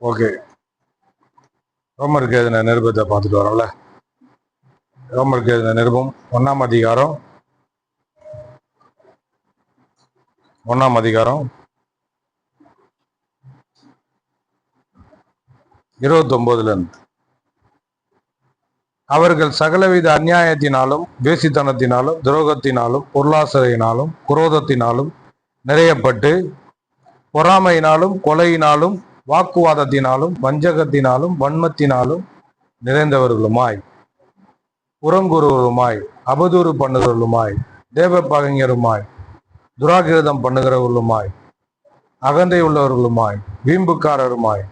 Okay, ரோமருக்கு எழுதின நிருபத்தை பார்த்துட்டு வரோம்ல. ரோமருக்கு எழுதின நிருபம் 1ஆம் அதிகாரம் 29 அவர்கள் சகலவித அநியாயத்தினாலும் வேசித்தனத்தினாலும் துரோகத்தினாலும் பொருளாசையினாலும் குரோதத்தினாலும் நிறையப்பட்டு பொறாமையினாலும் கொலையினாலும் வாக்குவாதத்தினாலும் வஞ்சகத்தினாலும் வன்மத்தினாலும் நிறைந்தவர்களுமாய் புறங்குறுவருமாய் அவதூறு பண்ணுகிறவர்களுமாய் தேவ பகைஞருமாய் துராகிருதம் பண்ணுகிறவர்களுமாய் அகந்தை உள்ளவர்களுமாய் வீம்புக்காரருமாய்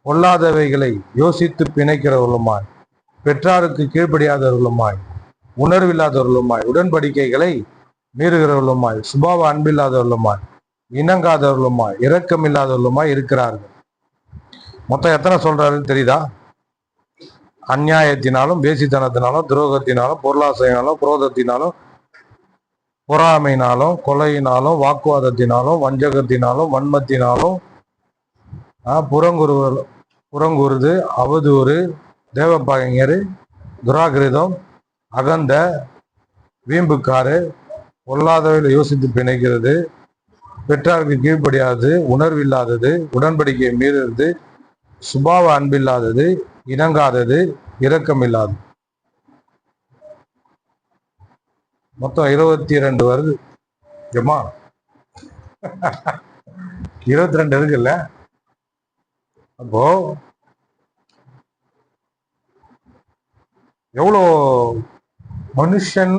பொல்லாதவைகளை யோசித்து பிணைக்கிறவர்களுமாய் பெற்றாருக்கு கீழ்ப்படியாதவர்களுமாய் உணர்வில்லாதவர்களுமாய் உடன்படிக்கைகளை மீறுகிறவர்களுமாய் சுபாவ அன்பில்லாதவர்களுமாய் இணங்காதவர்களுமாய் இரக்கமில்லாதவர்களுமாய் இருக்கிறார்கள். மொத்தம் எத்தனை சொல்றாருன்னு தெரியுதா? அநியாயத்தினாலும் வேசித்தனத்தினாலும் துரோகத்தினாலும் பொருளாசையினாலும் குரோதத்தினாலும் பொறாமையினாலும் கொலையினாலும் வாக்குவாதத்தினாலும் வஞ்சகத்தினாலும் வன்மத்தினாலும் புறங்குறுது அவதூறு தேவ பகைஞர் துராகிருதம் அகந்த வீம்புக்காரு பொல்லாதவையில் யோசித்து பிணைக்கிறது பெற்றாருக்கு கீழ்ப்படியாதது உணர்வில்லாதது உடன்படிக்கையை மீறுறது சுபாவ அன்பில்லாதது இணங்காதது இரக்கமில்லாதது. மொத்தம் 22 வருது. ஏமா 22 இருக்குல்ல? அப்போ எவ்வளோ மனுஷன்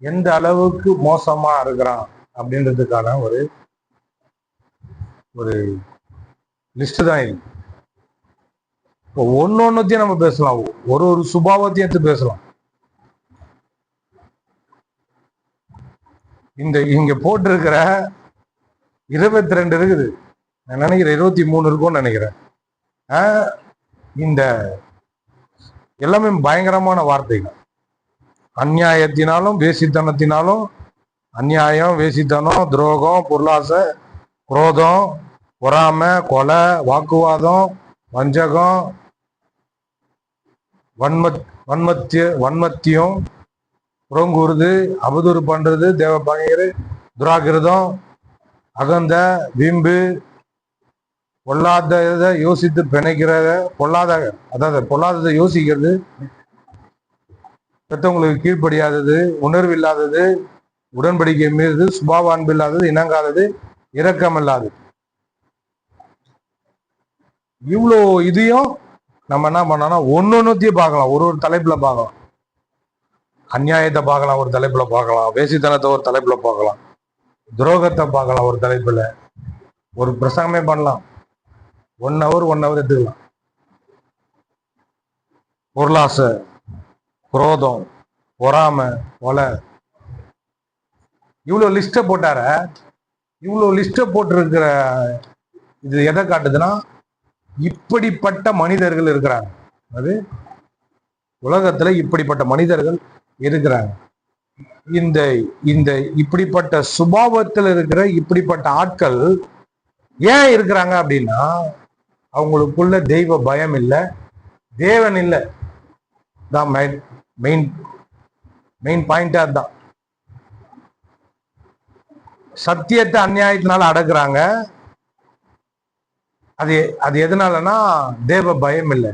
எந்த அளவுக்கு மோசமா இருக்கிறான் அப்படின்றதுக்கான ஒரு லிஸ்ட் தான் இது. இப்போ ஒன்னொன்னுத்தையும் நம்ம பேசலாம், ஒரு சுபாவத்தையும் எடுத்து பேசலாம். இங்க போட்டிருக்கிற 22 இருக்குது. நான் நினைக்கிறேன் 23 இருக்கும்னு நினைக்கிறேன். இந்த எல்லாமே பயங்கரமான வார்த்தைகள். அநியாயத்தினாலும் வேசித்தனத்தினாலும், அநியாயம் வேசித்தனம் துரோகம் பொருளாசை குரோதம் பொறாமை கொலை வாக்குவாதம் வஞ்சகம் வன்மத்தியம் புறங்கூறுது அவதூறு பண்றது தேவ பகையர் துராகிருதம் அகந்த வீம்பு பொல்லாததை யோசித்து பிணைக்கிறத பொல்லாததை யோசிக்கிறது பெற்றவங்களுக்கு கீழ்ப்படியாதது உணர்வு இல்லாதது உடன்படிக்கை மீறது சுபாவ அன்பு இல்லாதது இணங்காதது இரக்கம் இல்லாதது. இவ்வளோ இதையும் நம்ம என்ன பண்ணோம்னா ஒன்னொன்னுத்தையும் பார்க்கலாம், ஒரு தலைப்புல பார்க்கலாம். அநியாயத்தை பார்க்கலாம், ஒரு தலைப்புல பார்க்கலாம். வேசித்தனத்தை ஒரு தலைப்புல பார்க்கலாம். துரோகத்தை பார்க்கலாம், ஒரு தலைப்புல. ஒரு பிரசங்கமே பண்ணலாம், 1 hour எடுத்துக்கலாம். பொருளாசை குரோதம் பொறாமை கொலை இவ்வளோ லிஸ்ட்டை போட்டார. இவ்வளோ லிஸ்ட்டை போட்டிருக்கிற இது எதை காட்டுதுன்னா இப்படிப்பட்ட மனிதர்கள் இருக்கிறாங்க. அது உலகத்துல இப்படிப்பட்ட மனிதர்கள் இருக்கிறாங்க. இந்த இந்த இப்படிப்பட்ட சுபாவத்தில் இருக்கிற இப்படிப்பட்ட ஆட்கள் ஏன் இருக்கிறாங்க அப்படின்னா அவங்களுக்குள்ள தெய்வ பயம் இல்லை, தேவன் இல்லை. தான் மெயின் பாயிண்டா தான். சத்தியத்தை அநியாயத்தினால அடக்குறாங்க. அது எதனாலனா தேவ பயம் இல்லை.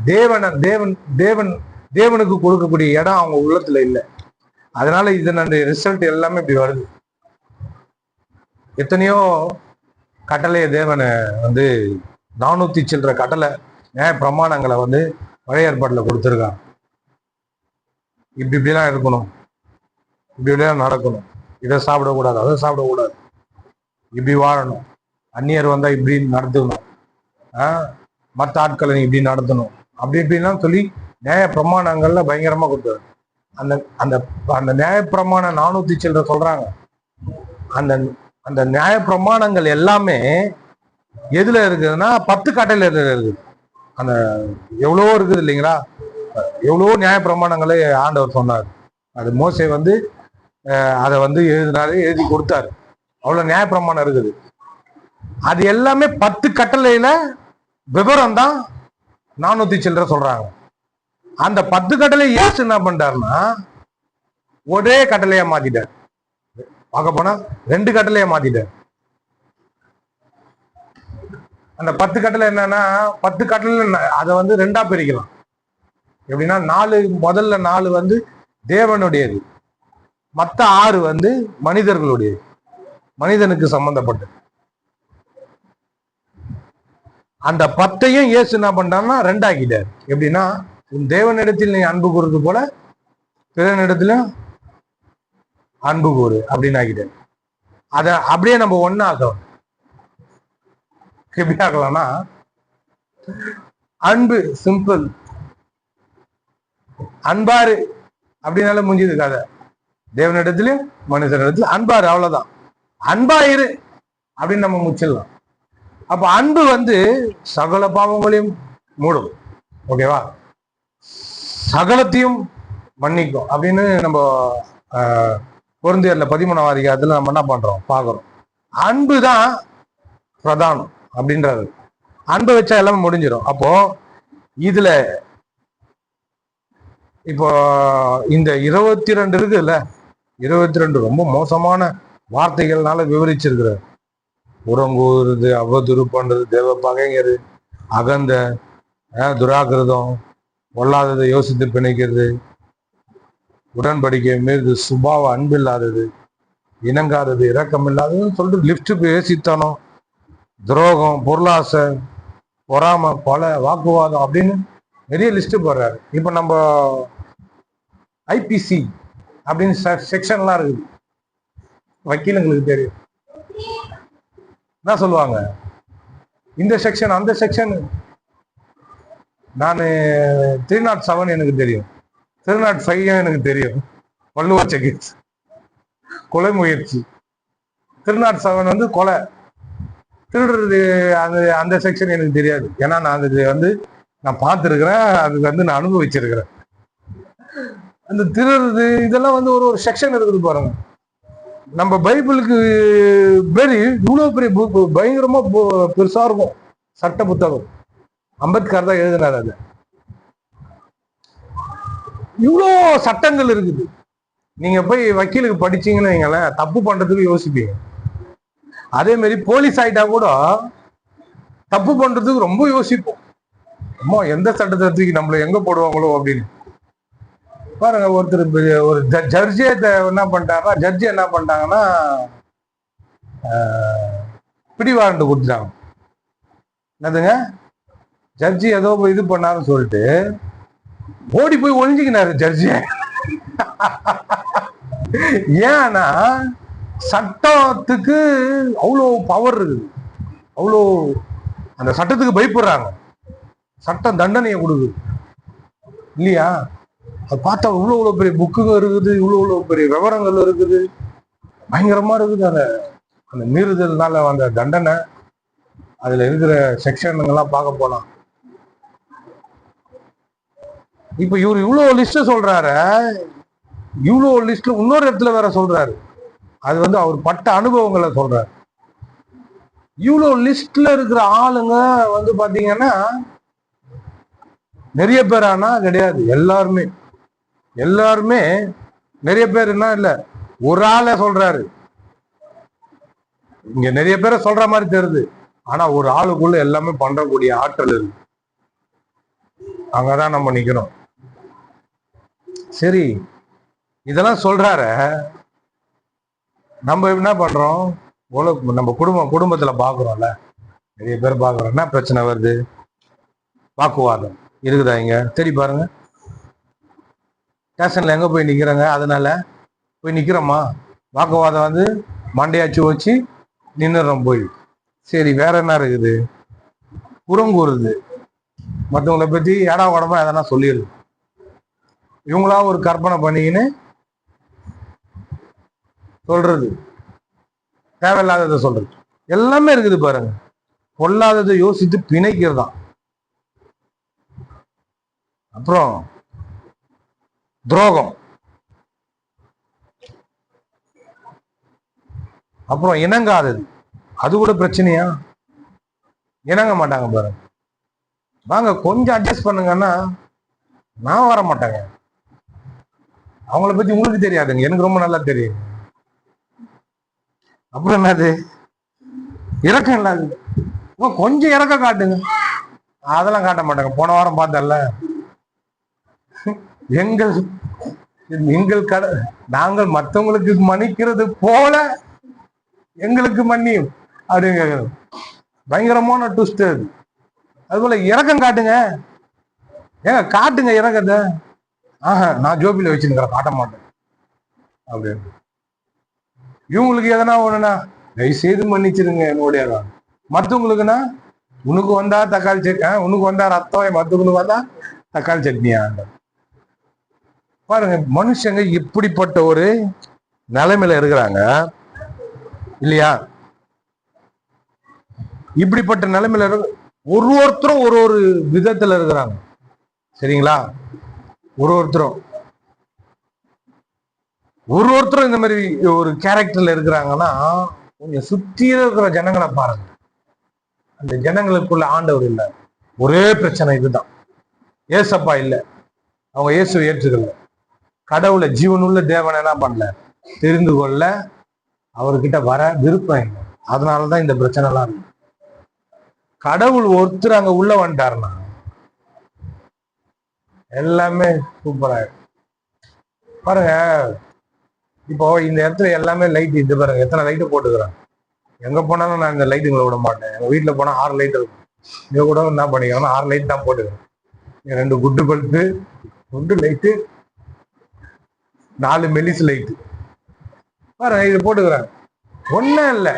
தேவனுக்கு கொடுக்கக்கூடிய இடம் அவங்க உள்ளத்துல இல்லை. அதனால இதனுடைய ரிசல்ட் எல்லாமே இப்படி வருது. எத்தனையோ கட்டளைய தேவனை 400 சில்லற கட்டளை நியாய பிரமாணங்களை பழைய ஏற்பாட்டுல கொடுத்துருக்காங்க. இப்படிலாம் இருக்கணும், இப்படிலாம் நடக்கணும், இதை சாப்பிடக்கூடாது அதை சாப்பிடக்கூடாது, இப்படி வாழணும், அந்நியர் வந்தா இப்படி நடத்தணும், மற்ற ஆட்களை நீ இப்படி நடத்தணும், அப்படி இப்படிலாம் சொல்லி நியாய பிரமாணங்கள்ல பயங்கரமா கொடுத்தாரு. அந்த அந்த அந்த நியாய பிரமாணம் 400 சில்லற சொல்றாங்க. அந்த அந்த நியாய பிரமாணங்கள் எல்லாமே எதுல இருக்குதுன்னா 10 கட்டளையில இருக்குது. அந்த எவ்வளவோ இருக்குது இல்லைங்களா? எவ்வளவோ நியாய பிரமாணங்களே ஆண்டவர் சொன்னார். அது மோசே அதை எழுதி கொடுத்தாரு. அவ்வளவு நியாய பிரமாணம் இருக்குது. அது எல்லாமே 10 கட்டளையில விவரம் தான் 400 சில்லற சொல்றாங்க. அந்த 10 கட்டளை இயேசு என்ன பண்றாருன்னா ஒரே கட்டளையா மாத்திட்டார். பார்க்க போனா 2 கட்டளையா மாத்திட்டார். அந்த 10 கட்டளை என்னன்னா 10 கட்டளை அதை வந்து 2ஆ பிரிக்கலாம். எப்படின்னா 4 முதல்ல 4 வந்து தேவனுடையது, மற்ற 6 வந்து மனிதர்களுடையது, மனிதனுக்கு சம்பந்தப்பட்டது. அந்த 10ஐயும் இயேசு என்ன பண்றாருன்னா 2 ஆக்கிட்டார். எப்படின்னா உன் தேவனிடத்தில் நீ அன்பு கூறுறது போல பிறனிடத்திலும் அன்பு கூறு அப்படின்னு ஆக்கிட்டார். அத அப்படியே நம்ம ஒன்னாகும். எப்படி ஆக்கலாம்னா அன்பு சிம்பிள், அன்பாரு அப்படின்னால முடிஞ்சது கதை. தேவனிடத்திலும் மனிதனிடத்திலும் அன்பாரு, அவ்வளவுதான். அன்பாயிரு அப்படின்னு நம்ம முடிச்சிடலாம். அப்ப அன்பு வந்து சகல பாவங்களையும் மூடும், ஓகேவா, சகலத்தையும் மன்னிக்கும் அப்படின்னு நம்ம கொரிந்தியர்ல 13ஆம் அதிகாரத்துல நம்ம என்ன பண்றோம் பாக்குறோம். அன்பு தான் பிரதானம் அப்படின்றது. அன்பை வச்சா எல்லாமே முடிஞ்சிடும். அப்போ இதுல இப்போ இந்த 22 இருக்குல்ல, 22 ரொம்ப மோசமான வார்த்தைகள்னால விவரிச்சிருக்கிற உறங்குறது, அவதூறு பண்றது, தேவ பகைங்கிறது, அகந்த, துராகிருதம், பொல்லாததை யோசித்து பிணைக்கிறது, உடன்படிக்கை மீது சுபாவ அன்பில்லாதது, இணங்காதது, இரக்கம் இல்லாததுன்னு சொல்லிட்டு லிப்ட் பேசித்தனம், துரோகம், பொருளாசை, பொறாமை, கொலை, வாக்குவாதம் அப்படின்னு நிறைய லிஸ்ட் போடுறாரு. இப்ப நம்ம ஐபிசி அப்படின்னு செக்ஷன்லாம் இருக்குது, வக்கீலுங்களுக்கு தெரியும் என்ன சொல்லுவாங்க, இந்த செக்ஷன் அந்த செக்ஷன். நான் 307 எனக்கு தெரியும், 305 எனக்கு தெரியும், வள்ளுவர் செகேஸ் கொலை முயற்சி, 307 வந்து கொலை, திருடுறது, அந்த அந்த செக்ஷன் எனக்கு தெரியாது. ஏன்னா நான் அது வந்து நான் பார்த்துருக்கிறேன், அதுக்கு வந்து நான் அனுபவிச்சிருக்கிறேன். அந்த திருடுறது இதெல்லாம் வந்து ஒரு செக்ஷன் இருக்குது பாருங்க. நம்ம பைபிளுக்கு பேரு இவ்வளவு பெரிய பயங்கரமா பெருசா இருக்கும் சட்ட புத்தகம். அம்பேத்கர் தான் எழுதினார். அது இவ்வளோ சட்டங்கள் இருக்குது. நீங்க போய் வக்கீலுக்கு படிச்சீங்கன்னு வைங்களேன், தப்பு பண்றதுக்கு யோசிப்பீங்க. அதே மாதிரி போலீஸ் ஆயிட்டா கூட தப்பு பண்றதுக்கு ரொம்ப யோசிப்போம். அம்மா எந்த சட்டத்தை தூக்கி நம்மள எங்க போடுவாங்களோ அப்படின்னு. பாருங்க, ஒருத்தர் ஒரு ஜட்ஜே என்ன பண்ணிட்டாருன்னா, ஜட்ஜி என்ன பண்ணிட்டாங்கன்னா பிடிவாரண்ட் கொடுத்துட்டாங்க. என்னதுங்க, ஜட்ஜி ஏதோ இது பண்ணாருன்னு சொல்லிட்டு ஓடி போய் ஒழிஞ்சுக்கினாரு ஜட்ஜி. ஏன்னா சட்டத்துக்கு அவ்வளோ பவர் இருக்குது, அவ்வளோ அந்த சட்டத்துக்கு பயப்படுறாங்க. சட்டம் தண்டனையை கொடுக்குது இல்லையா? அது பார்த்தா இவ்வளோ பெரிய புக்குங்க இருக்குது, இவ்வளோ பெரிய விவரங்கள் இருக்குது, பயங்கரமா இருக்குது. அந்த மீறுதல்னால அந்த தண்டனை, அதுல இருக்கிற செக்ஷனுங்கெல்லாம் பார்க்க போலாம். இப்ப இவர் இவ்வளோ லிஸ்ட் சொல்றாரு, இவ்வளோ லிஸ்ட்ல இன்னொரு இடத்துல வேற சொல்றாரு. அது வந்து அவர் பட்ட அனுபவங்களை சொல்றாரு. இவ்வளோ லிஸ்ட்ல இருக்கிற ஆளுங்க வந்து பாத்தீங்கன்னா நிறைய பேர் ஆனா கிடையாது, எல்லாருமே நிறைய பேர் என்ன இல்ல, ஒரு ஆளை சொல்றாரு. இங்க நிறைய பேரை சொல்ற மாதிரி தெரியுது, ஆனா ஒரு ஆளுக்குள்ள எல்லாமே பண்றக்கூடிய ஆற்றல் இருக்கு. அங்கதான் நம்ம நிக்கணும். சரி, இதெல்லாம் சொல்றாரு, நம்ம என்ன பண்றோம்? நம்ம குடும்பத்துல பாக்குறோம்ல, நிறைய பேர் பாக்குறோம். என்ன பிரச்சனை வருது? வாக்குவாதம் இருக்குதா? இங்க தேடி பாருங்க. ஸ்டேஷன்ல எங்க போய் நிக்கிறாங்க, அதனால போய் நிக்கிறோமா? வாக்குவாதம் வந்து மண்டையாச்சு வச்சு நின்னுறோம் போய். சரி, வேற என்ன இருக்குது? புறங்கூறுது, மற்றவங்களை பத்தி ஏடா உடம்பா எதனா சொல்லிடுது. இவங்களா ஒரு கற்பனை பண்ணிக்கின்னு சொல்றது, தேவையில்லாததை சொல்றது, எல்லாமே இருக்குது பாருங்க. பொல்லாததை யோசித்து பிணைக்கிறதா. அப்புறம் துரோகம், அப்புறம் இணங்காதது. அது கூட பிரச்சனையா? இணங்க மாட்டாங்க பாருங்க. வாங்க கொஞ்சம் அட்ஜஸ்ட் பண்ணுங்கன்னா நான் வர மாட்டேங்க. அவங்கள பத்தி உங்களுக்கு தெரியாதுங்க, எனக்கு ரொம்ப நல்லா தெரியும். அப்புறம் என்னது இறக்கம் இல்லாது? கொஞ்சம் இறக்கம் காட்டுங்க. அதெல்லாம் காட்ட மாட்டாங்க. போன வாரம் பார்த்தல, எங்கள் எங்கள் கடை நாங்கள் மற்றவங்களுக்கு மன்னிக்கிறது போல எங்களுக்கு மன்னியும் அப்படிங்க. பயங்கரமான ட்விஸ்ட் அது. அது போல இறக்கம் காட்டுங்க. ஏங்க காட்டுங்க இறக்கத்தை. நான் ஜோபியில வச்சுருக்கிறேன், காட்ட மாட்டேன் அப்படின்னு. இவங்களுக்கு எதனா ஒண்ணுனா தயவுசெய்து மன்னிச்சிருங்க என்னுடைய. மற்றவங்களுக்குன்னா உனக்கு வந்தா தக்காளி சட்னி, உனக்கு வந்தா ரத்தம், மற்றவங்களுக்கு வந்தா தக்காளி சட்னியா? பாருங்க, மனுஷங்க இப்படிப்பட்ட ஒரு நிலைமையில இருக்கிறாங்க இல்லையா? இப்படிப்பட்ட நிலைமையில ஒருத்தரும் ஒரு விதத்துல இருக்கிறாங்க. சரிங்களா? ஒருத்தரும் இந்த மாதிரி ஒரு கேரக்டர்ல இருக்கிறாங்கன்னா, கொஞ்சம் சுத்தி இருக்கிற ஜனங்களை பாருங்க. அந்த ஜனங்களுக்குள்ள ஆண்டவர் இல்லை. ஒரே பிரச்சனை இதுதான், ஏசப்பா இல்லை. அவங்க இயேசுவை ஏற்றுக்கல. கடவுளை, ஜீவனுள்ள தேவனை என்ன பண்ணல, தெரிந்து கொள்ள அவர்கிட்ட வர விருப்பம் இல்லை. அதனாலதான் இந்த பிரச்சனை எல்லாம் இருக்கு. கடவுள் ஒருத்தர் அங்க உள்ள வந்துட்டாருன்னா எல்லாமே சூப்பராயிடும். பாருங்க, இப்போ இந்த இடத்துல எல்லாமே லைட், இது பாருங்க எத்தனை லைட்டு போட்டுக்கிறாங்க. எங்க போனாலும் நான் இந்த லைட்டுங்களை விட மாட்டேன். எங்க வீட்டுல போனா 6 லைட் இருக்கும். இங்க கூட என்ன பண்ணிக்கிறோம்னா 6 லைட் தான் போட்டுக்கிறேன். 2 குட்டு பல்பு, குண்டு லைட்டு, 4 மெலிஸ் லைட்டு பாருங்க இது போட்டுக்கிறாங்க. ஒன்னும் இல்லை,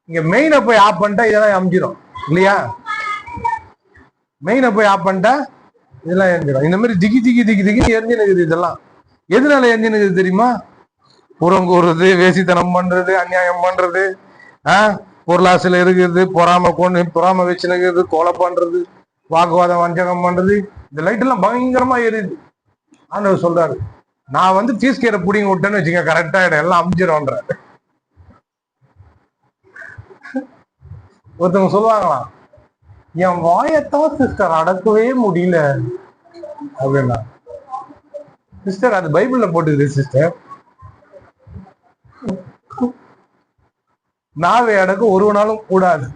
இங்க மெயினை போய் ஆஃப் பண்ணிட்டா இதெல்லாம் அமிஞ்சிடும் இல்லையா? மெயினை போய் ஆஃப் பண்ணிட்டா இதெல்லாம் எரிஞ்சிடும். இந்த மாதிரி திகி திகி திகி திகி எரிஞ்சுனுக்குது. இதெல்லாம் எதனால எரிஞ்சுனுக்குது தெரியுமா? புறம் கூறுறது, வேசித்தனம் பண்றது, அநியாயம் பண்றது, பொருளாசையில இருக்கிறது, பொறாம வச்சுனுக்கிறது, கொலை பண்றது, வாக்குவாதம், வஞ்சகம் பண்றது. இந்த லைட் எல்லாம் பயங்கரமா எரியுது. ஆண்டவர் சொல்றாரு, நான் வந்து பீஸ் கேரை புடிங்க விட்டேன்னு வச்சுங்க, கரெக்டா எல்லாம் அமிஞ்சிடும்ன்ற. ஒருத்தவங்க சொல்லுவாங்களாம், என் வாயத்தான் சிஸ்டர் அடக்கவே முடியல அப்படின்னா. சிஸ்டர், அது பைபிள்ல போட்டுக்குது சிஸ்டர். நாவை அடக்க ஒருவனாலும் கூடாது,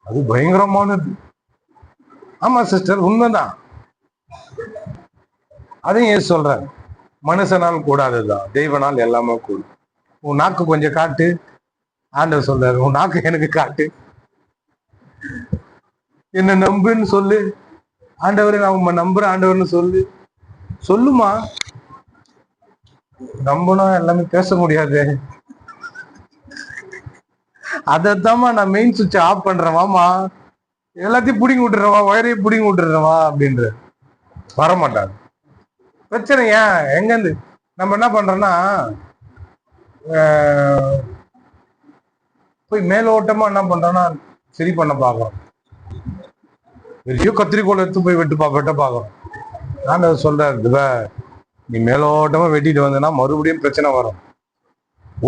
அது பயங்கரமானது. ஆமா சிஸ்டர், உண்மைதான். அதையும் ஏன் சொல்றாரு, மனுஷனால் கூடாதுதான், தெய்வனால் எல்லாமே கூடும். உன் நாக்கு கொஞ்சம் காட்டு, ஆண்டவர் சொல்றாரு, உன் நாக்கு எனக்கு காட்டு, என்ன நம்புன்னு சொல்லு. ஆண்டவரை நான் உங்க நம்புறேன் ஆண்டவர்னு சொல்லு. சொல்லுமா, நம்பணும் எல்லாமே பேச முடியாது. அதைத்தாமா நான் மெயின் சுவிட்ச் ஆஃப் பண்றேன்வாமா, எல்லாத்தையும் பிடிங்கி விட்டுறவா, ஒயரையும் பிடிங்கி விட்டுறவா அப்படின்ற. வரமாட்டாங்க. பிரச்சனை ஏன் எங்கேருந்து நம்ம என்ன பண்றோம்னா, போய் மேலோட்டமா என்ன பண்றோம்னா சரி பண்ண பாக்குறோம். பெரிய கத்திரிக்கோள் எடுத்து போய் வெட்ட பாக்குறோம். நான் சொல்றாரு, நீ மேலோட்டமா வெட்டிட்டு வந்தேன்னா மறுபடியும் பிரச்சனை வரும்.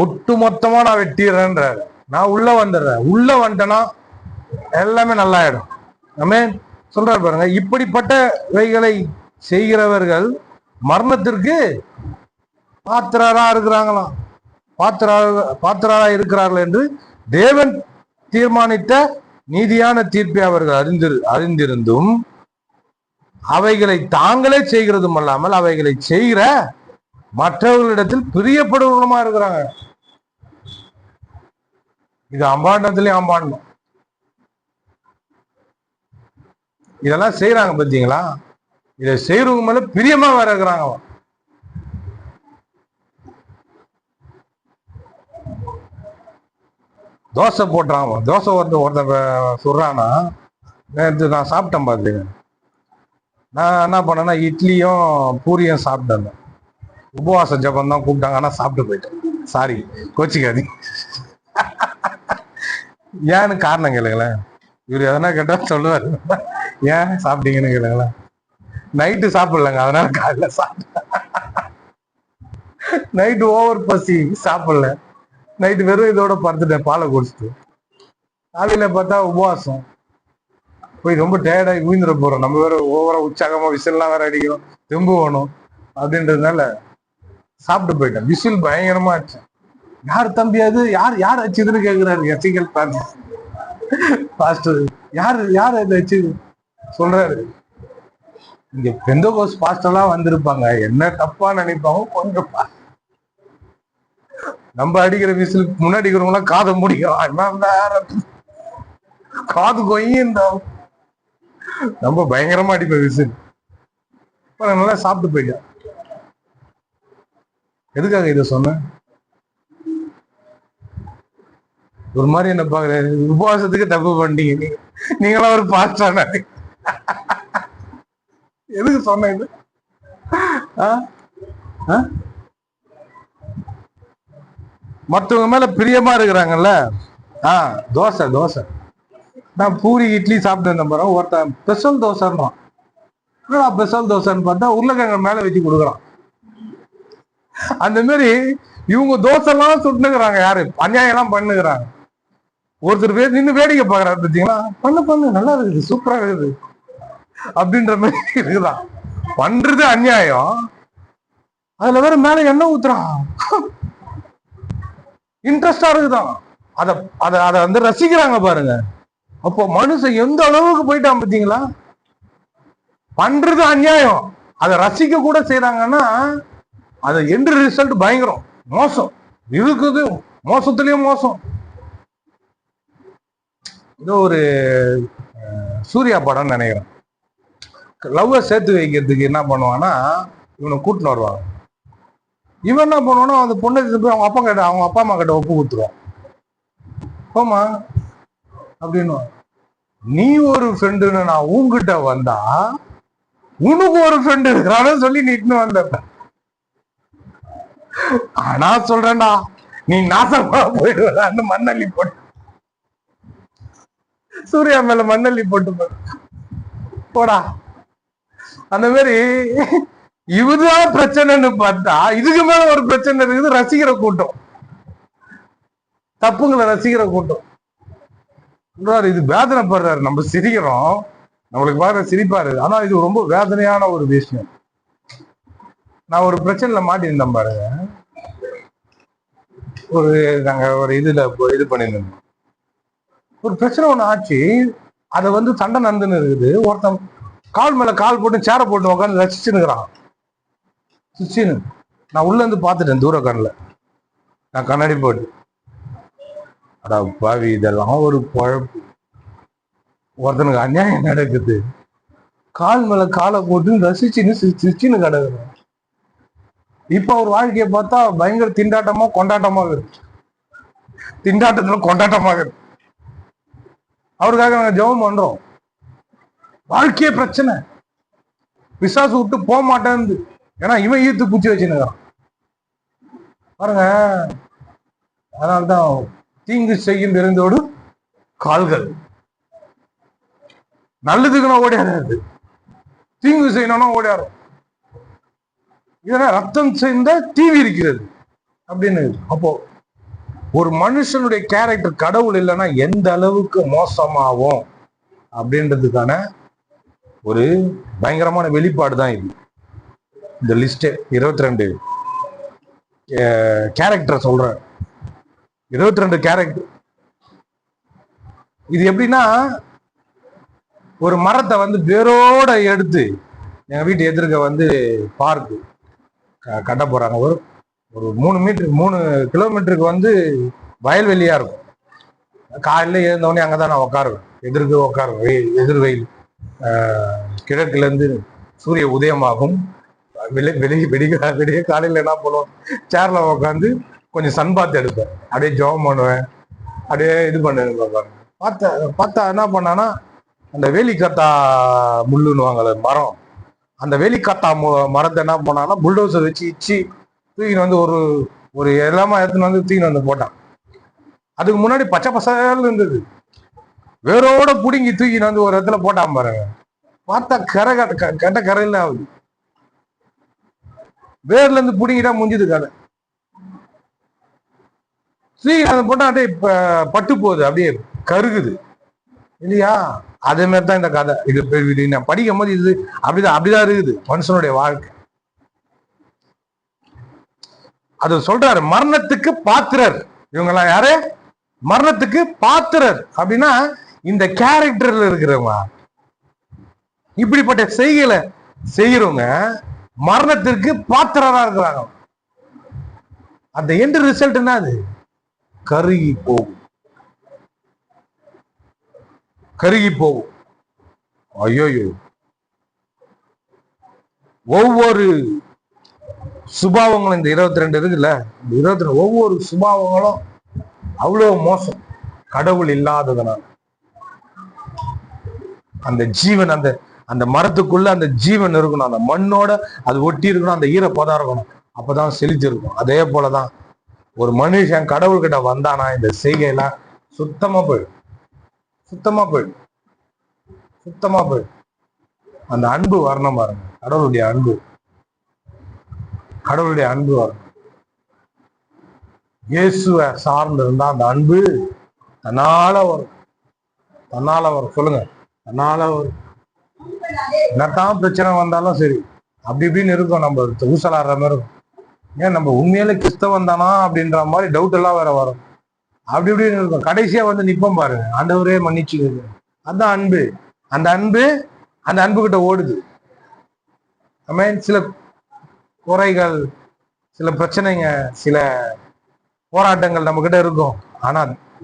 ஒட்டு மொத்தமா நான் வெட்டிடுறேன்ற. நான் உள்ள வந்துடுறேன். உள்ள வந்துட்டேன்னா எல்லாமே நல்லாயிடும். நம்ம சொல்றாரு பாருங்க, இப்படிப்பட்டவைகளை செய்கிறவர்கள் மரணத்திற்கு பாத்திரரா இருக்கிறாங்களாம், பாத்திரரா இருக்கிறார்கள் என்று தேவன் தீர்மானித்த நீதியான தீர்ப்பை அவர்கள் அறிந்திருந்தும் அவைகளை தாங்களே செய்கிறதும் அல்லாமல் அவைகளை செய்கிற மற்றவர்களிடத்தில் பிரியப்படுவதுமா இருக்கிறாங்க. இது அம்பாண்டத்திலயும் அம்பாண்டம். இதெல்லாம் செய்யறாங்க பார்த்தீங்களா? இதை செய்யறவங்க மேல பிரியமா வேற இருக்கிறாங்க. தோசை போட்டுறாங்க. தோசை ஒருத்தன் சொல்றான்னா, நேற்று நான் சாப்பிட்டேன் பார்த்தீங்க. நான் என்ன பண்ணேன்னா இட்லியும் பூரியும் சாப்பிட்டேன். உபவாச ஜபம் தான் கூப்பிட்டாங்க, ஆனா சாப்பிட்டு போயிட்டேன். சாரி, கோச்சிக்காதி. ஏன்னு காரணம் கேளுங்களேன். இவரு எதனா கேட்டா சொல்லுவாரு, ஏன் சாப்பிட்டீங்கன்னு கேளுங்களேன். நைட்டு சாப்பிடலங்க, அதனால காலைல சாப்பிட்டேன். நைட்டு ஓவர் பசி, சாப்பிடல. நைட்டு வெறும் இதோட படுத்துட்டேன், பாலை குடிச்சிட்டு. காலையில பார்த்தா உபவாசம். போய் ரொம்ப டயர்டாகி ஊந்துட போறோம், நம்ம வேற ஓவரா உற்சாகமா விசில்லாம் வேற அடிக்கிறோம், தெம்பு வேணும் அப்படின்றதுனால சாப்பிட்டு போயிட்டேன். விசில் பயங்கரமா ஆச்சு. யார் தம்பி அது, யார் யார் வச்சதுன்னு கேக்குறாரு ரசிகல் பாஸ்டர். யாரு யார் அதை வச்சு சொல்றாரு. இங்க பெந்தகோஸ் பாஸ்டர்லாம் வந்திருப்பாங்க, என்ன தப்பா நினைப்பாங்க கொஞ்சம். நம்ம அடிக்கிற விசில் முன்னாடி இருக்கிறவங்களாம் காதை முடியும், காது கொய்யும் ரொம்ப பயங்கரமா அடிப்பேன் விசில். நல்லா சாப்பிட்டு போயிட்டேன். எதுக்காக இதை சொன்னேன்? ஒரு மாதிரி என்ன பாக்குறேன், உபவாசத்துக்கு தப்பு பண்ணிட்டீங்க நீங்களாம் ஒரு பாஸ்டான. எதுக்கு சொன்ன இது? மற்றவங்க மேல பிரியமா இருக்கிறாங்கல்ல. தோசை தோசை நான் பூரி இட்லி சாப்பிட்டு இருந்தேன் பாரு, ஒருத்தன் ஸ்பெஷல் தோசைன்றான். ஸ்பெஷல் தோசைன்னு பார்த்தா உருளைக்கிழங்கு மேல வச்சு கொடுக்குறான். அந்த மாதிரி இவங்க தோசை எல்லாம் சுட்டுனுக்குறாங்க. யாரு அநியாயம் எல்லாம் பண்ணுகிறாங்க. ஒருத்தர் பேர் நின்று வேடிக்கை பாக்குறாரு, பார்த்தீங்களா? பண்ணு நல்லா இருக்குது, சூப்பரா இருக்குது அப்படின்ற மாதிரி இருக்குதான். பண்றது அநியாயம், அதுல வேற மேல எண்ணெய் ஊத்துறான். இன்ட்ரெஸ்டா இருக்குதான். அத அத அத வந்து ரசிக்கிறாங்க பாருங்க. அப்போ மனுஷன் எந்த அளவுக்கு போயிட்டான் பார்த்தீங்களா? பண்றது அநியாயம், அதை ரசிக்க கூட செய்யறாங்கன்னா அது எண்ட் ரிசல்ட் பயங்கரம், மோசம் இருக்குது. மோசத்துலயும் மோசம். ஏதோ ஒரு சூர்யா படம் நினைக்கிறேன். லவ்வை சேர்த்து வைக்கிறதுக்கு என்ன பண்ணுவான்னா, இவனை கூட்டின்னு வருவாங்க. இவன் என்ன பண்ணுவானா, அந்த பொண்ணை போய் அவங்க அப்பா கிட்ட, அவங்க அப்பா அம்மா கிட்ட ஒப்பு கொடுத்துருவான். போமா அப்படின்னு. நீ ஒரு ஃப்ரெண்டுன்னு நான் உங்ககிட்ட வந்தா உனக்கு ஒரு ஃப்ரெண்டு இருக்கிறான்னு சொல்லி நீட்டுன்னு வந்த. ஆனா சொல்றேன்டா, நீ நாசமா போயிடுவ. மண்ணள்ளி போட்டு, சூர்யா மேல மண்ணள்ளி போட்டு போடா. அந்த மாதிரி இதுதான் பிரச்சனைன்னு பார்த்தா இதுக்கு மேல ஒரு பிரச்சனை இருக்குது. ரசிக்கிற கூட்டம், தப்புங்களை ரசிக்கிற கூட்டம். இது வேதனைப்படுறாரு. நம்ம சிரிக்கிறோம், நம்மளுக்கு பாரு சிரிப்பாரு, ஆனா இது ரொம்ப வேதனையான ஒரு விஷயம். நான் ஒரு பிரச்சனைல மாட்டியிருந்தேன் பாருங்க. நாங்க ஒரு இதுல இது பண்ணிருந்தோம். ஒரு பிரச்சனை ஒண்ணு ஆச்சு. அதை வந்து சண்டை நந்துன்னு இருக்குது. ஒருத்தன் கால் மேல கால் போட்டு சேரை போட்டு உட்காந்து ரசிச்சுன்னுக்குறான். நான் உள்ள இருந்து பாத்துட்டேன், தூர கண்ணில். நான் கண்ணாடி போட்டு, அடா பாவி, இதெல்லாம் ஒரு குழப்பு. ஒருத்தனுக்கு அநியாயம் நடக்குது, கால் மேல காலை போட்டு ரசிச்சுன்னு கிடக்குறேன். இப்ப அவர் வாழ்க்கையை பார்த்தா பயங்கர திண்டாட்டமா கொண்டாட்டமாக இருக்கு. திண்டாட்டத்துல கொண்டாட்டமாக இருக்கு. அவருக்காக நாங்க ஜெபம் பண்றோம். வாழ்க்கையே பிரச்சனை, பிசாசு விட்டு போக மாட்டேன். ஏன்னா இவன் ஈர்த்து பூச்சி வச்சுன்னுக்கான் பாருங்க. அதனால்தான் தீங்கு செய்யும் இருந்தோடு கால்கள். நல்லதுக்குன்னா ஓடியாரு, தீங்கு செய்யணும்னா ஓடியாரும். இதெல்லாம் ரத்தம் சேர்ந்த தீவி இருக்கிறது அப்படின்னு. அப்போ ஒரு மனுஷனுடைய கேரக்டர் கடவுள் இல்லைன்னா எந்த அளவுக்கு மோசமாகும் அப்படின்றதுக்கான ஒரு பயங்கரமான வெளிப்பாடு தான் இது. இந்த லிஸ்ட் 22 கேரக்டர் சொல்றேன். 22 கேரக்டர். இது எப்படின்னா, ஒரு மரத்தை வந்து வேரோட எடுத்து, எங்க வீட்டு எதிர்க்க வந்து பார்க்கு கட்ட போறாங்க. ஒரு 3 கிலோமீட்டருக்கு வந்து வயல்வெளியா இருக்கும். காலையில எழுந்தவொடனே அங்கதான் நான் உட்காருவேன், எதிர்க்க உட்காருவேன். எதிர் வெயில், கிழக்குல இருந்து சூரிய உதயமாகும். விடிய காலையில என்ன பண்ணுவோம், சேர்ல உட்காந்து கொஞ்சம் சன்பாத் எடுப்பேன், அப்படியே ஜோம் பண்ணுவேன், அப்படியே இது பண்ணுவேன். பார்த்தா என்ன பண்ணானா, அந்த வேலிக்கத்தா முள்ளுன்னுவாங்கல்ல மரம், அந்த வேலிக்கத்தா மரத்தை என்ன பண்ணானா புல்டோசர் வச்சு இச்சு தூக்கின்னு வந்து ஒரு எல்லாமே எடுத்துன்னு வந்து தூக்கின்னு வந்து போட்டான். அதுக்கு முன்னாடி பச்சை பசல் இருந்தது, வேரோட புடுங்கி தூக்கின்னு வந்து ஒரு இடத்துல போட்டான் பாருங்க. பார்த்தா கரை கட்ட கரையில ஆகுது. வேர்ல இருந்து புடிங்கிட்டா முடிஞ்சது கதை. தூக்கி அதை போட்டா அப்படியே பட்டு போகுது, அப்படியே கருகுது இல்லையா? அதே மாதிரி தான் இந்த கதை. இது நான் படிக்கும் போது இது அப்படிதான் இருக்குது மனுஷனுடைய வாழ்க்கை. அது சொல்றாரு, மரணத்துக்கு பாத்திரர். இவங்கெல்லாம் யாரு? மரணத்துக்கு பாத்திரர். அப்படின்னா இந்த கேரக்டர்ல இருக்கிறவங்க, இப்படிப்பட்ட செய்கைகளை செய்யறவங்க மரணத்திற்கு பாத்திரரா இருக்கிறாங்க. அந்த எண்ட் ரிசல்ட் என்ன? அது கருகி போகும், கருகி போகும். ஐயோ, ஒவ்வொரு சுபாவங்களும் இந்த 22 இருக்குல்ல, இந்த 22 ஒவ்வொரு சுபாவங்களும் அவ்வளவு மோசம். கடவுள் இல்லாததுனால அந்த ஜீவன், அந்த மரத்துக்குள்ள அந்த ஜீவன் இருக்கணும், அந்த மண்ணோட அது ஒட்டி இருக்கணும், அந்த ஈரப்பதம் இருக்கணும், அப்பதான் செழித்து இருக்கும். அதே போலதான் ஒரு மனுஷன் கடவுள்கிட்ட வந்தானா இந்த செய்கையெல்லாம் சுத்தமா போயிடும், சுத்தமா போயிடும், சுத்தமா போயிடும். அந்த அன்பு வரணும் பாருங்க, கடவுளுடைய அன்பு, கடவுளுடைய அன்பு வரணும். இயேசுவை சார்ந்து இருந்தா அந்த அன்பு தன்னால வரும், தன்னால வரும். சொல்லுங்க, தன்னால வரும். என்னத்தான் பிரச்சனை வந்தாலும் சரி, அப்படி இப்படின்னு இருக்கும், நம்ம ஊசலாடுற மாதிரி இருக்கும். ஏன் நம்ம உண்மையில கிறிஸ்தவன் தானா அப்படின்ற மாதிரி டவுட் எல்லாம் வேற வரும். அப்படி இப்படின்னு இருக்கும். கடைசியா வந்து நிப்போம் பாருங்க, ஆண்டவரே மன்னிச்சு. அதான் அன்பு. அந்த அன்பு அந்த அன்பு கிட்ட ஓடுது. சில குறைகள், சில பிரச்சனைங்க, சில போராட்டங்கள் நம்ம கிட்ட இருக்கும். ஆனா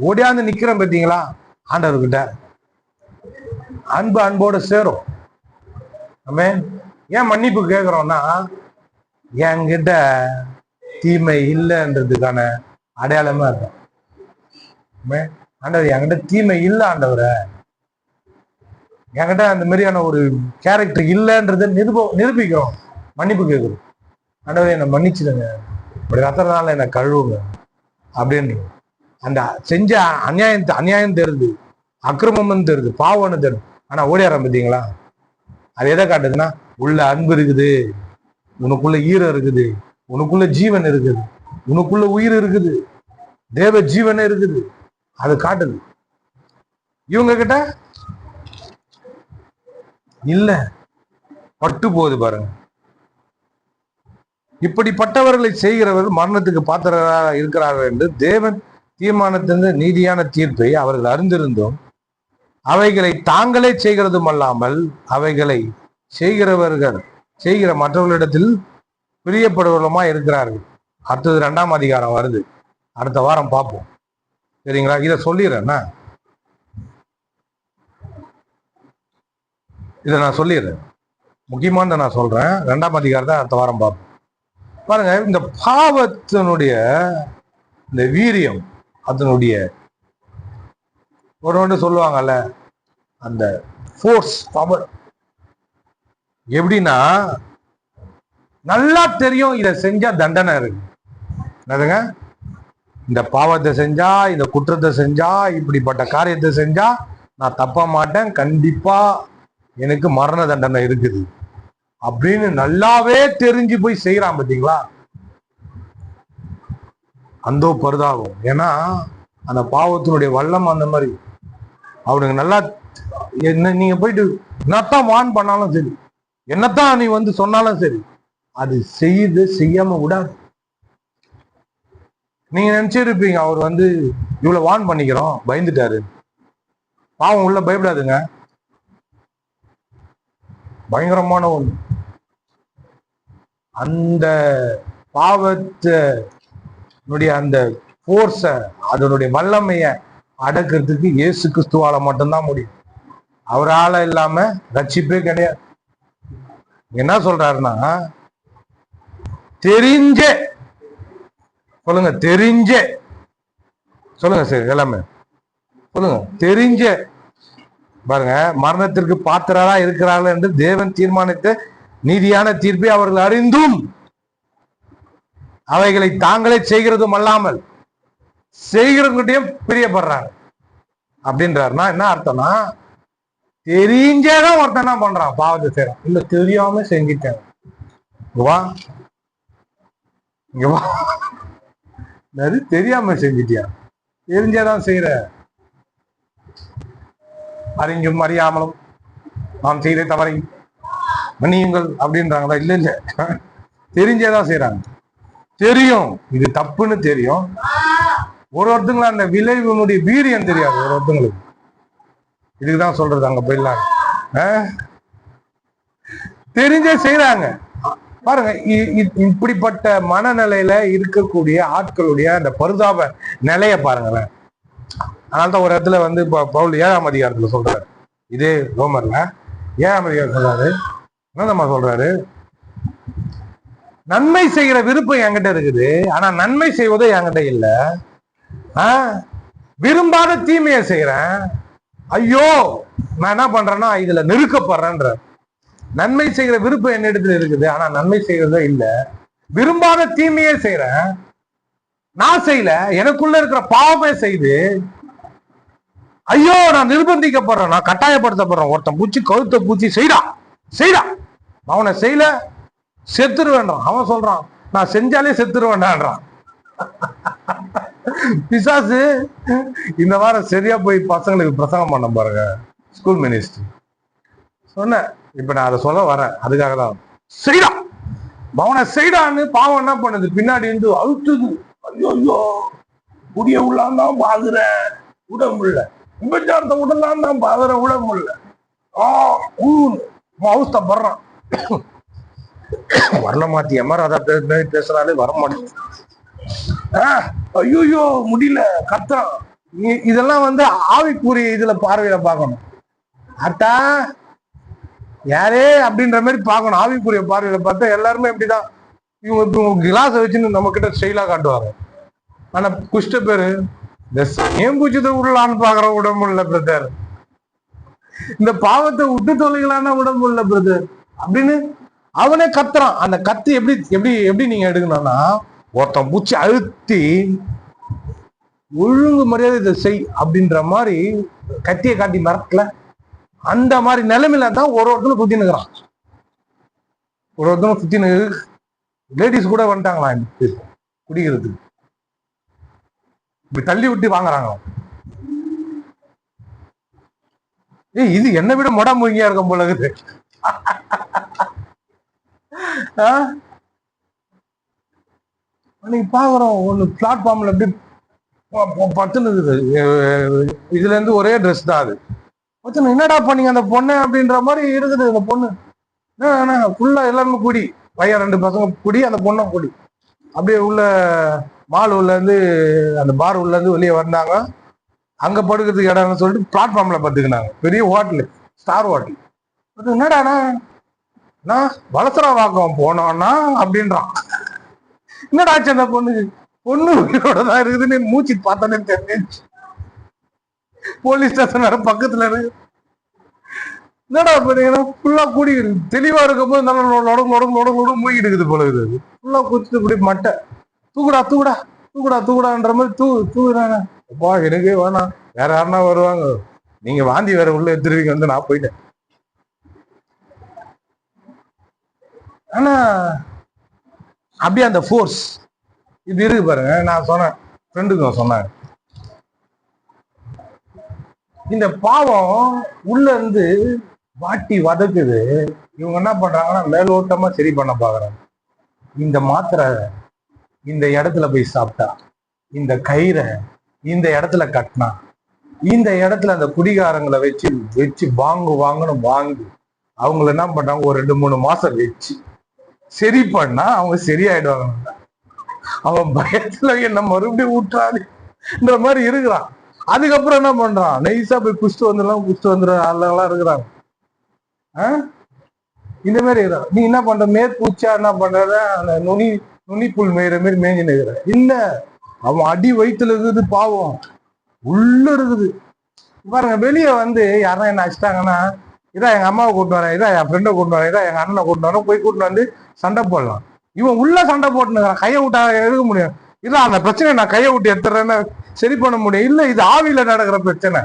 ஓடியாந்து நிக்கிறோம் பார்த்தீங்களா ஆண்டவர்கிட்ட, அன்பு அன்போட சேரும். ஏன் மன்னிப்பு கேட்கிறோம்னா, என்கிட்ட தீமை இல்லைன்றதுக்கான அடையாளமா இருக்கும். ஆண்டவர் என்கிட்ட தீமை இல்லை, ஆண்டவரை என்கிட்ட அந்த மாதிரியான ஒரு கேரக்டர் இல்லைன்றத நிரூபிக்கிறோம். மன்னிப்பு கேட்குறோம். ஆண்டவரை என்னை மன்னிச்சிடுங்க, இப்படி ரத்தனால என்னை கழுவுங்க அப்படின்னு. அந்த செஞ்ச அநியாயம் தெரியுது, அக்கிரமம் தெரியுது, பாவம்னு தெரியுது. ஆனா ஓடியாரம் பார்த்தீங்களா? அது எதை காட்டுதுன்னா, உள்ள அன்பு இருக்குது, உனக்குள்ள ஈரம் இருக்குது, உனக்குள்ள ஜீவன் இருக்குது, உனக்குள்ள உயிர் இருக்குது, தேவ ஜீவனே இருக்குது. அது காட்டுது. இவங்க கிட்ட இல்ல, பட்டு போகுது பாருங்க. இப்படிப்பட்டவர்களை செய்கிறவர்கள் மரணத்துக்கு பாத்திரராக இருக்கிறார்கள் என்று தேவன் தீர்மானத்திலிருந்து நீதியான தீர்ப்பை அவர்கள் அறிந்திருந்தோம். அவைகளை தாங்களே செய்கிறதும் அல்லாமல் அவைகளை செய்கிற மற்றவர்களிடத்தில் பிரியப்படுவர்களுமா இருக்கிறார்கள். அடுத்தது 2ஆம் அதிகாரம் வருது, அடுத்த வாரம் பார்ப்போம். சரிங்களா? இதை சொல்லிடுறேன்னா, இதை நான் சொல்லிடுறேன், முக்கியமானதை நான் சொல்றேன். 2ஆம் அதிகாரத்தை அடுத்த வாரம் பார்ப்போம். பாருங்க, இந்த பாவத்தினுடைய இந்த வீரியம், அதனுடைய ஒன்று சொல்லுவாங்கல்ல, அந்த ஃபோர்ஸ், பவர் எப்படின்னா, நல்லா தெரியும் இதை செஞ்சா தண்டனை இருக்கு. என்னதுங்க? இந்த பாவத்தை செஞ்சா, இந்த குற்றத்தை செஞ்சா, இப்படிப்பட்ட காரியத்தை செஞ்சா நான் தப்ப மாட்டேன், கண்டிப்பா எனக்கு மரண தண்டனை இருக்குது அப்படின்னு நல்லாவே தெரிஞ்சு போய் செய்யறான் பார்த்தீங்களா? அந்தோ பரிதாபம். ஏன்னா அந்த பாவத்தினுடைய வல்லம் அந்த மாதிரி. அவனுக்கு நல்லா என்ன, நீங்க போயிட்டு என்னத்தான் வான் பண்ணாலும் சரி, என்னத்தான் நீ வந்து சொன்னாலும் சரி, அது செய்யாம விடாது. நீங்க நினைச்சிருப்பீங்க அவர் வந்து இவ்வளவு வான் பண்ணிக்கிறோம், பயந்துட்டாரு. பாவம் உள்ள பயப்படாதுங்க, பயங்கரமான ஒண்ணு. அந்த பாவத்தினுடைய அந்த போர்ஸ, அதனுடைய வல்லமைய அடக்கிறதுக்கு இயேசு கிறிஸ்துவால மட்டும்தான் முடியும். அவரால இல்லாம ரட்சிப்பே கிடையாது. என்ன சொல்றாருன்னா, தெரிஞ்சே சொல்லுங்க, தெரிஞ்சே சொல்லுங்க, சரி எல்லாமே சொல்லுங்க, தெரிஞ்சே பாருங்க, மரணத்திற்கு பாத்திரரா இருக்கிறார்கள் என்று தேவன் தீர்மானித்த நீதியான தீர்ப்பை அவர்கள் அறிந்தும் அவைகளை தாங்களே செய்கிறதும் அல்லாமல் செய்கிறவங்ககிட்டயும் பிரியப்படுறாங்க அப்படின்றாருன்னா என்ன அர்த்தம்னா, தெரிஞ்சேதான் ஒருத்தன் என்ன பண்றான், பாவத்தை செய்யறான். இல்ல தெரியாம செஞ்சுட்டேன், வா இங்க வா, தெரியாம செஞ்சிட்டியா? தெரிஞ்சேதான் செய்யற. அறிஞ்சும் அறியாமலும் நாம் செய்த தவறை மன்னியுங்கள் அப்படின்றாங்களா? இல்ல இல்ல, தெரிஞ்சேதான் செய்யறாங்க. தெரியும் இது தப்புன்னு தெரியும். ஒருத்தங்களும் அந்த விளைவினுடைய வீரியம் தெரியாது ஒருத்தங்களுக்கு. இதுக்குதான் சொல்றது அங்க போயிடலாம். தெரிஞ்சே செய்யறாங்க. பாருங்க, இப்படிப்பட்ட மனநிலையில இருக்கக்கூடிய ஆட்களுடைய அந்த பரிதாப நிலைய பாருங்களேன். அதனால்தான் ஒரு இடத்துல வந்து பவுல் 7ஆம் அதிகாரத்துல சொல்றாரு, இதே ரோமர்ல 7ஆம் அதிகாரம் சொல்றாரு, என்ன சொல்றாரு, நன்மை செய்கிற விருப்பம் என்கிட்ட இருக்குது, ஆனா நன்மை செய்வதே என்கிட்ட இல்ல. விரும்பாத தீமையை செய்யறேன், ஐயோ நான் என்ன பண்றேன்னா இதுல நெருக்கப்படுறேன்ற. நன்மை செய்கிற விருப்பம் என்ன இடத்துல இருக்குது, ஆனா நன்மை செய்யறதே இல்ல. விரும்பாத தீமையே செய்யறேன், நான் செய்யல, எனக்குள்ள இருக்கிற பாவமே செய்து, ஐயோ நான் நிர்பந்திக்கப்படுறேன், நான் கட்டாயப்படுத்தப்படுறேன். ஒருத்தன் பூச்சி கழுத்தை பூச்சி செய்டா, அவனை செய்யல செத்துருவேன்றான். அவன் சொல்றான் நான் செஞ்சாலே செத்துருவேன்டான்றான். பிசாசு இந்த வாரம் சரியா போய் பசங்களுக்கு பிரசங்கம் பண்ண பாருங்க, ஸ்கூல் மினிஸ்டர் சொன்னேன். இப்ப நான் அதை சொல்ல வரேன், அதுக்காக தான். செய்டா, அவனை செய்டான்னு. பாவம் என்ன பண்ணுது, பின்னாடி இருந்து அழுத்துது. ஐயோ குடிய உள்ளாந்தான் பாக்குறேன் உடம்புல, விபச்சாரத்தை உடலாம் தான் பாக்குறேன் உடம்புல, அவஸ்தப்படுறான். வரல மாத்தி எமராதா பேசுறாலே வரமாட்டேன். ஐயோ முடியல கத்தான். இதெல்லாம் வந்து ஆவிக்குரிய இதுல பார்வையில பார்க்கணும். அத்தா யாரே அப்படின்ற மாதிரி பார்க்கணும். ஆவிக்குரிய பார்வையில பார்த்தா எல்லாருமே இப்படிதான். இவங்க கிளாஸ வச்சுன்னு நம்ம கிட்ட ஸ்டைலா காட்டுவாங்க. ஆனா குஷ்ட பேரு ஏன் பூச்சத்தை விடலான்னு பாக்குற உடம்பு இல்ல பிரதர், இந்த பாவத்தை விட்டு தொலைகளான உடம்பு இல்ல பிரதர் அப்படின்னு அவனே கத்துறான். அந்த கத்து எப்படி எப்படி எப்படி நீங்க எடுக்கணும்னா, ஒருத்தன் பூச்சி அழுத்தி ஒழுங்கு மரியாதை இதை செய் அப்படின்ற மாதிரி கத்தியை காட்டி மறக்கல. அந்த மாதிரி நிலைமையில தான் ஒருத்தனும் சுத்தி நிற்கிறான். ஒருத்தனும் சுத்தி லேடிஸ் கூட வந்துட்டாங்களா குடிக்கிறதுக்கு, இப்படி தள்ளி விட்டு வாங்குறாங்க. இது என்னை விட மொட முழுங்கியா இருக்கும் போல இருக்குது. அன்னைக்கு பாக்குறோம் ஒண்ணு பிளாட்ஃபார்ம்ல எப்படி பத்துன்னு இதுல இருந்து ஒரே ட்ரெஸ் தான் அது. என்னடா பண்ணீங்க அந்த பொண்ணு அப்படின்ற மாதிரி இருக்குது. அந்த பொண்ணு ஃபுல்லா எல்லாருமே கூடி, பையன் 2 பசங்க கூடி, அந்த பொண்ணும் கூடி அப்படியே உள்ள மால் உள்ள இருந்து அந்த பார் உள்ள இருந்து வெளியே வந்தாங்க. அங்க படுக்கிறதுக்கு இடம்னு சொல்லிட்டு பிளாட்ஃபார்ம்ல படுத்துக்கினாங்க. பெரிய ஹோட்டலு, ஸ்டார் ஹோட்டல். என்னடாண்ணா நான் வளசரவாக்கம் போனோன்னா அப்படின்றான். என்னடாச்சு அந்த பொண்ணு உயிரோட தான் இருக்குதுன்னு மூச்சு பார்த்தானே தெரிஞ்சு. போலீஸ் ஸ்டேஷன் வேற பக்கத்துல இருக்கு. என்னடா பண்ணீங்கன்னா ஃபுல்லா கூடி தெளிவா இருக்கும் போது நல்லா மூழ்கி இருக்குது போல இருக்குது. ஃபுல்லா குச்சிட்டு இப்படி மட்டை தூக்குடான்ற மாதிரி தூக்குறாங்க. அப்பா எனக்கே வேணாம், வேற யாருன்னா வருவாங்க, நீங்க வாந்தி வேற உள்ள எடுத்துருவீங்க வந்து நான் போயிட்டேன். ஆனா அப்படியே அந்த ஃபோர்ஸ் இது இருக்கு பாருங்க. நான் சொன்னேன், ஃப்ரெண்டுக்கு சொன்னேன், இந்த பாவம் உள்ள இருந்து வாட்டி வதக்குது. இவங்க என்ன பண்றாங்கன்னா மேலோட்டமா சரி பண்ண பாக்குறாங்க. இந்த மாத்திரை இந்த இடத்துல போய் சாப்பிட்டா, இந்த கயிறை இந்த இடத்துல கட்டினா, இந்த இடத்துல அந்த குடிகாரங்களை வச்சு வாங்கன்னு வாங்கி அவங்கள என்ன பண்றாங்க, ஒரு 2-3 மாசம் வச்சு சரி பண்ணா அவங்க சரியாயிடுவாங்க. அவன் பயத்துல என்ன மறுபடியும் ஊற்றாதுன்ற மாதிரி இருக்கிறான். அதுக்கப்புறம் என்ன பண்றான், நைஸா போய் குஷ்டு வந்துடுற ஆளுங்கெல்லாம் இருக்கிறாங்க. இந்த மாதிரி இருக்கிறான். நீ என்ன பண்ற, மேற்பூச்சா என்ன பண்ற, அந்த நுனி புல் மேய்ற மாதிரி மேய்ஞ்சு நிற்கிற. இல்ல, அவன் அடி வயிற்றுல இருக்குது, பாவம் உள்ள இருக்குது பாருங்க. வெளியே வந்து யாரும் என்ன அடிச்சிட்டாங்கன்னா, இதான் எங்க அம்மாவை கூட்டிட்டு வரேன், இதான் என் ஃப்ரெண்டை கூட்டிட்டு வரேன், இதான் எங்க அண்ணனை கூட்டிட்டு வரேன், போய் கூட்டிட்டு வந்து சண்டை போடலாம். இவன் உள்ள சண்டை போட்டுனுக்கிறான். கையை விட்டா எடுக்க முடியும். இல்ல, அந்த பிரச்சனை நான் கையை விட்டு எடுத்துறேன்னு சரி பண்ண முடியும். இல்ல, இது ஆவியில நடக்கிற பிரச்சனை,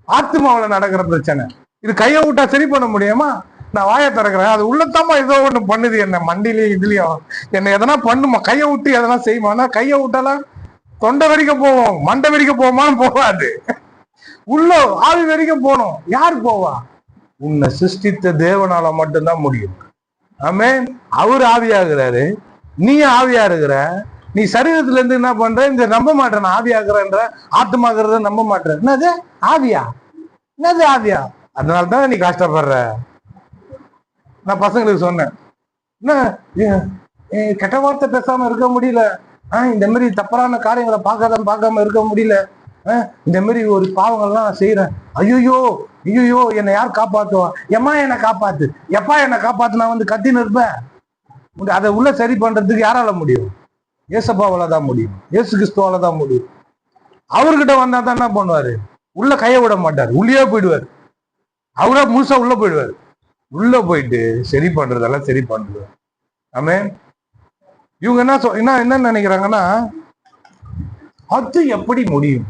ஆத்மாவில நடக்கிற பிரச்சனை. இது கையை விட்டா சரி பண்ண முடியுமா? நான் வாயை திறக்கிறேன், அது உள்ளத்தாமா ஏதோ ஒண்ணு பண்ணுது, என்ன மண்டிலையும் இதுலயும் என்ன எதனா பண்ணுமா, கையை விட்டு எதனா செய்யுமா? கையை விட்டாலாம் தொண்டை வெடிக்க போவோம், மண்டை வெடிக்க போவோமான்னு போகாது. உள்ள ஆவி வரைக்கும் போனோம். யார் போவா? உன்னை சிருஷ்டித்த தேவனால மட்டும்தான் முடியும். ஆமென். அவர் ஆவியாகிறாரு, நீ ஆவியா இருக்கிற. நீ சரீரத்துல இருந்து என்ன பண்ற? இந்த நம்ப மாட்டேன் ஆவியாகிறன்ற, ஆத்மாகிறத நம்ப மாட்டேன். என்னது ஆவியா? என்னது ஆவியா? அதனாலதான் நீ கஷ்டப்படுற. நான் பசங்களுக்கு சொன்னேன், என்ன கெட்ட வார்த்தை பேசாம இருக்க முடியல, இந்த மாதிரி தப்பறான காரியங்களை பார்க்காம இருக்க முடியல, இந்த மாதிரி ஒரு பாவங்கள்லாம் நான் செய்யறேன். ஐயோ ஐயோ என்னை யார் காப்பாத்துவா? எம்மா என்னை காப்பாத்து, எப்பா என்னை காப்பாத்து. நான் வந்து கத்தின்னு இருப்பேன். அதை உள்ள சரி பண்றதுக்கு யாரால முடியும்? ஏசப்பாவால தான் முடியும், ஏசு கிறிஸ்துவால தான் முடியும். அவர்கிட்ட வந்தா தான் என்ன பண்ணுவாரு? உள்ள கைய விட மாட்டாரு, உள்ளே போயிடுவாரு. அவரா முழுசா உள்ள போயிடுவாரு. உள்ள போயிட்டு சரி பண்றதெல்லாம் சரி பண்றது. ஆமென். இவங்க என்ன நினைக்கிறாங்கன்னா, அது எப்படி முடியும்,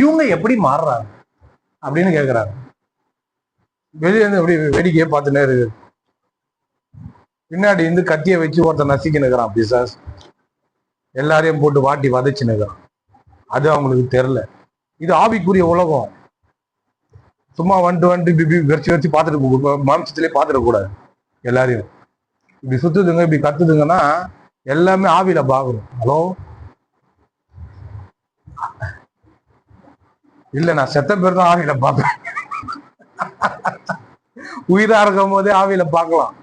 இவங்க எப்படி மாறுறாங்க அப்படின்னு கேட்கிறாங்க. வெளியே இருந்து எப்படி வேடிக்கையே பார்த்துட்டே இருக்கு. பின்னாடி இருந்து கத்திய வச்சு ஒருத்தர் நசிக்க நிற்கிறான் பிசாஸ். எல்லாரையும் போட்டு வாட்டி வதைச்சு நிற்கிறான். அது அவங்களுக்கு தெரியல. இது ஆவிக்குரிய உலகம். சும்மா வந்துட்டு வச்சு பார்த்துட்டு மாம்சத்திலே பார்த்துடக்கூடாது. எல்லாரையும் இப்படி சுத்துதுங்க, இப்படி கத்துதுங்கன்னா எல்லாமே ஆவியில பார்க்கணும். ஹலோ, இல்ல நான் செத்த பேர் தான் ஆவியில பார்ப்பேன். உயிரா இருக்கும் போதே ஆவியில பார்க்கலாம்.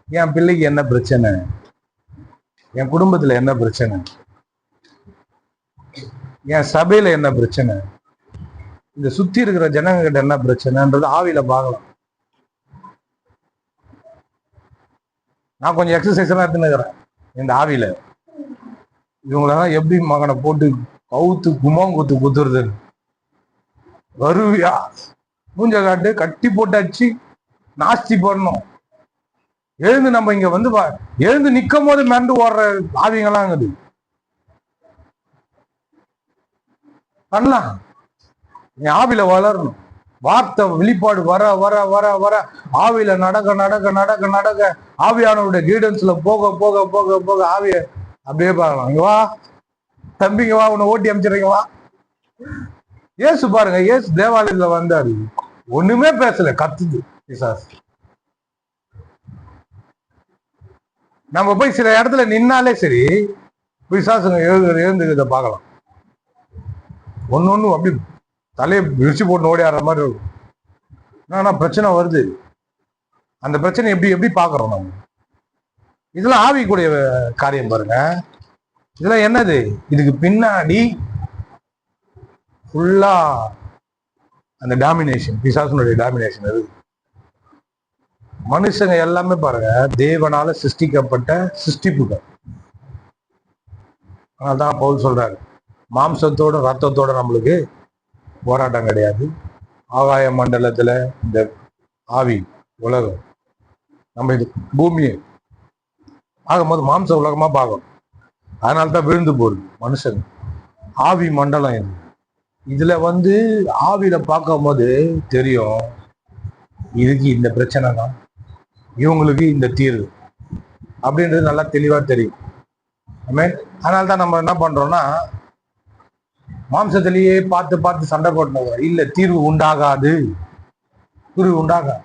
என் பிள்ளைக்கு என்ன பிரச்சனை, என் குடும்பத்துல என்ன பிரச்சனை, என் சபையில என்ன பிரச்சனை, இந்த சுத்தி இருக்கிற ஜனங்க கிட்ட என்ன பிரச்சனைன்றது ஆவியில பார்க்கலாம். நான் கொஞ்சம் எக்ஸசைஸ் எல்லாம் எடுத்துன்னு இந்த ஆவியில. இவங்களெல்லாம் எப்படி மகனை போட்டு கவுத்து குமாங்குத்து குத்துறது. வருவியா மூஞ்ச காட்டு, கட்டி போட்டாச்சு, நாஸ்தி பண்ணணும். எழுந்து நம்ம இங்க வந்து எழுந்து நிக்கும் போது மிரண்டு ஓடுற ஆவிங்கெல்லாம் இருக்குது. பண்ணலாம். என் ஆவியில வளரணும். வார்த்தை வெளிப்பாடு வர வர வர வர ஆவியில நடக்க நடக்க நடக்க நடக்க ஆவியானவருடைய கைடன்ஸ்ல போக போக போக போக ஆவிய அப்படியே பார்க்கலாம். இங்க வா தம்பிங்க, வா உன்னை ஓட்டி அமைச்சிருங்க வா. ஏசு பாருங்க, ஏசு தேவாலயத்துல வந்தாரு, ஒண்ணுமே பேசல, கத்துது பிசாசு. நம்ம போய் சில இடத்துல நின்னாலே சரி, பிசாசுங்க எழுந்துக்கிறத பார்க்கலாம். ஒன்னு அப்படி தலையை விரிச்சு போட்டு ஓடி ஆடுற மாதிரி இருக்கும். ஆனா பிரச்சனை வருது. அந்த பிரச்சனை எப்படி எப்படி பாக்குறோம் நம்ம? இதெல்லாம் ஆவிக்குரிய காரியம் பாருங்க. இதெல்லாம் என்னது? இதுக்கு பின்னாடி ஃபுல்லா அந்த டாமினேஷன், பிசாசுனுடைய டாமினேஷன் இருக்கு. மனுஷங்க எல்லாமே பாருங்க தேவனால சிருஷ்டிக்கப்பட்ட சிருஷ்டிப்புகள். அதனால்தான் பவுல் சொல்றாரு, மாம்சத்தோட ரத்தத்தோட நம்மளுக்கு போராட்டம் கிடையாது. ஆகாய மண்டலத்துல இந்த ஆவி உலகம், நம்ம இது பூமியை ஆகும்போது மாம்ச உலகமா பார்க்கணும். அதனால்தான் விழுந்து போகுது மனுஷன். ஆவி மண்டலம் இது. இதுல வந்து ஆவியில பார்க்கும் போது தெரியும், இதுக்கு இந்த பிரச்சனை தான், இவங்களுக்கு இந்த தீர்வு அப்படின்றது நல்லா தெளிவா தெரியும். அதனால்தான் நம்ம என்ன பண்றோம்னா, மாம்சத்திலேயே பார்த்து பார்த்து சண்டை போட்டோம். இல்ல, தீர்வு உண்டாகாது, தீர்வு உண்டாகாது.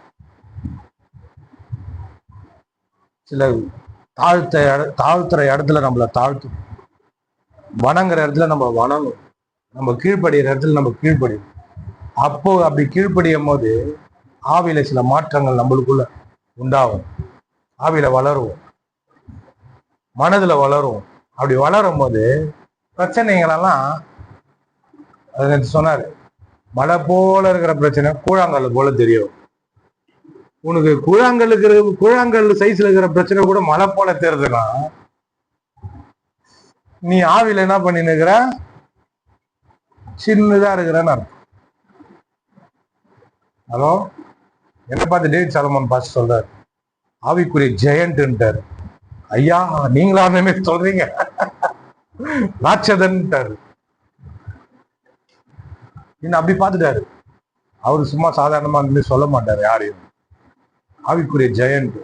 சில தாழ்த்துற இடத்துல நம்மள தாழ்த்தும், வணங்குற இடத்துல நம்ம வணங்கும், நம்ம கீழ்ப்படுகிற இடத்துல நம்ம கீழ்ப்படியும். அப்போ அப்படி கீழ்ப்படியும் போது ஆவியில சில மாற்றங்கள் நம்மளுக்குள்ள உண்டாகும். ஆவியில வளருவோம், மனதுல வளருவோம். அப்படி வளரும் போது பிரச்சனைகளெல்லாம் சொன்னாரு, மழை போல இருக்கிற பிரச்சனை கூழாங்கல் போல தெரியும். உனக்கு கூழாங்கல் சைஸ்ல இருக்கிற பிரச்சனை கூட மழை போல தெரியுதுன்னா, நீ ஆவியில என்ன பண்ணின்னு இருக்கிற? சின்னதா இருக்கிறன்னு அர்த்தம். ஹலோ, என்ன பார்த்து டேவிட் சாலமன் பாஸ்டர் சொல்றாரு, ஆவிக்குரிய ஜெயண்ட்ன்றாரு. ஐயா, நீங்களா அந்த மாதிரி சொல்றீங்க? ராட்சதன்ட்டாரு. இன்னும் அப்படி பார்த்துட்டாரு. அவரு சும்மா சாதாரணமா சொல்ல மாட்டாரு யாரையும். ஆவிக்குரிய ஜெயண்ட்.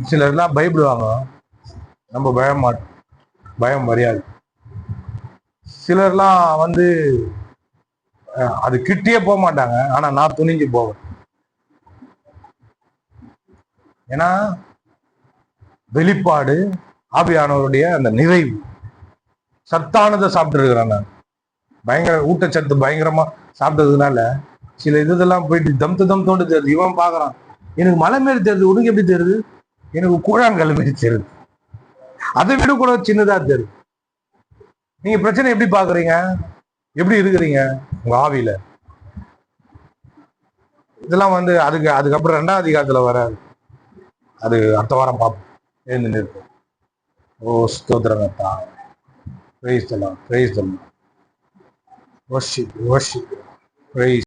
சிலர்லாம் பைபிள் வாங்க, நம்ம பயம் மாட்டோம், பயம் மரியாதை. சிலர்லாம் வந்து அது கிட்டே போக மாட்டாங்க, ஆனா நான் துணிஞ்சு போவேன். ஏன்னா வெளிப்பாடு ஆவியானவருடைய அந்த நிறைவு சத்தானதை சாப்பிட்டு இருக்கிறேன் நான். பயங்கர ஊட்டச்சத்து பயங்கரமா சாப்பிட்டதுனால சில இதெல்லாம் போயிட்டு தம் தோண்டு தெரியுது. இவன் பாக்குறான், எனக்கு மலை மாரி தெரியுது, உனக்கு எப்படி தெரியுது? எனக்கு கூழாங்கல் மாரி தெரியுது, அதை விட கூட சின்னதா தெரியுது. நீங்க பிரச்சனை எப்படி பாக்குறீங்க? எப்படி இருக்கிறீங்க உங்க ஆவியில? இதெல்லாம் வந்து அதுக்கப்புறம் 2ஆம் அதிகாரத்துல வராது. அது அடுத்த வாரம் பார்ப்போம். எழுந்து நிற்போம். ஓ ஸ்தோத்திரங்கத்தா. Praise the lord, praise the lord. Worship, worship, price.